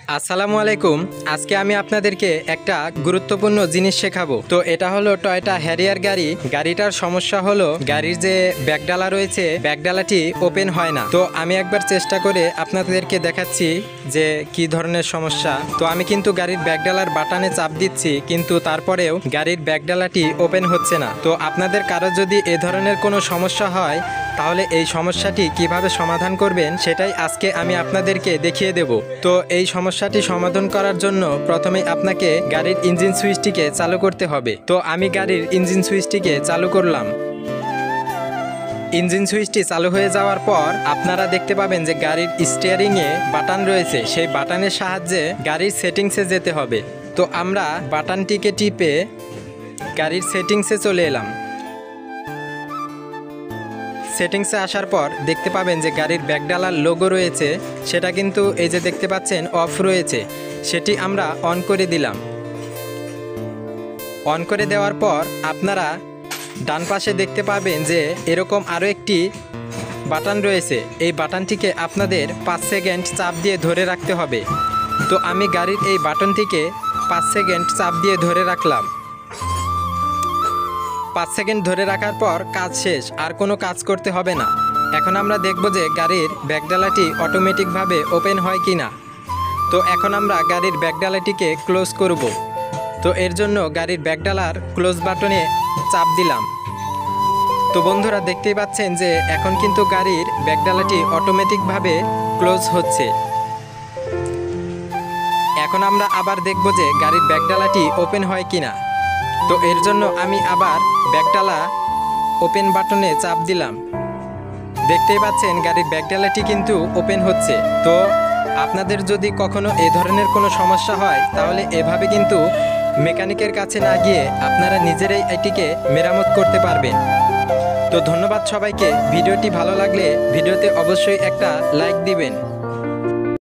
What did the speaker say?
আসসালামু আলাইকুম। আজকে আমি আপনাদেরকে একটা গুরুত্বপূর্ণ জিনিস শেখাবো। তো এটা হলো টয়োটা হ্যারিয়ার গাড়ি। গাড়িটার সমস্যা হলো গাড়ির যে ব্যাকডালা রয়েছে, ব্যাকডালাটি ওপেন হয় না। তো আমি একবার চেষ্টা করে আপনাদেরকে দেখাচ্ছি যে কি ধরনের সমস্যা। তো আমি কিন্তু গাড়ির ব্যাকডালার বাটনে চাপ দিচ্ছি, কিন্তু তারপরেও গাড়ির ব্যাকডালাটি ওপেন হচ্ছে না। তো আপনাদের কারো যদি এ ধরনের কোনো সমস্যা হয়, তাহলে এই সমস্যাটি কিভাবে সমাধান করবেন সেটাই আজকে আমি আপনাদেরকে দেখিয়ে দেব। তো এই সমস্যাটি সমাধান করার জন্য প্রথমে আপনাকে গাড়ির ইঞ্জিন সুইচটিকে চালু করতে হবে। তো আমি গাড়ির ইঞ্জিন সুইচটিকে চালু করলাম। ইঞ্জিন সুইচটি চালু হয়ে যাওয়ার পর আপনারা দেখতে পাবেন যে গাড়ির স্টিয়ারিংয়ে বাটন রয়েছে, সেই বাটনের সাহায্যে গাড়ির সেটিংসে যেতে হবে। তো আমরা বাটনটিকে টিপে গাড়ির সেটিংসে চলে এলাম। সেটিংসে আসার পর দেখতে পাবেন যে গাড়ির ব্যাকডালার লোগো রয়েছে, সেটা কিন্তু এই যে দেখতে পাচ্ছেন অফ রয়েছে, সেটি আমরা অন করে দিলাম। অন করে দেওয়ার পর আপনারা ডান পাশে দেখতে পাবেন যে এরকম আরও একটি বাটন রয়েছে। এই বাটনটিকে আপনাদের 5 সেকেন্ড চাপ দিয়ে ধরে রাখতে হবে। তো আমি গাড়ির এই বাটনটিকে 5 সেকেন্ড চাপ দিয়ে ধরে রাখলাম। 5 সেকেন্ড ধরে রাখার পর কাজ শেষ, আর কোনো কাজ করতে হবে না। এখন আমরা দেখব যে গাড়ির ব্যাকডালাটি অটোমেটিকভাবে ওপেন হয় কি না। তো এখন আমরা গাড়ির ব্যাকডালাটিকে ক্লোজ করব। তো এর জন্য গাড়ির ব্যাকডালার ক্লোজ বাটনে চাপ দিলাম। তো বন্ধুরা দেখতেই পাচ্ছেন যে এখন কিন্তু গাড়ির ব্যাকডালাটি অটোমেটিকভাবে ক্লোজ হচ্ছে। এখন আমরা আবার দেখব যে গাড়ির ব্যাকডালাটি ওপেন হয় কি না। তো এর জন্য আমি আবার ব্যাকডালা ওপেন বাটনে চাপ দিলাম। দেখতেই পাচ্ছেন গাড়ির ব্যাকডালাটি কিন্তু ওপেন হচ্ছে। তো আপনাদের যদি কখনো এ ধরনের কোনো সমস্যা হয়, তাহলে এভাবে কিন্তু মেকানিকের কাছে না গিয়ে আপনারা নিজেরাই এটিকে মেরামত করতে পারবেন। তো ধন্যবাদ সবাইকে। ভিডিওটি ভালো লাগলে ভিডিওতে অবশ্যই একটা লাইক দিবেন।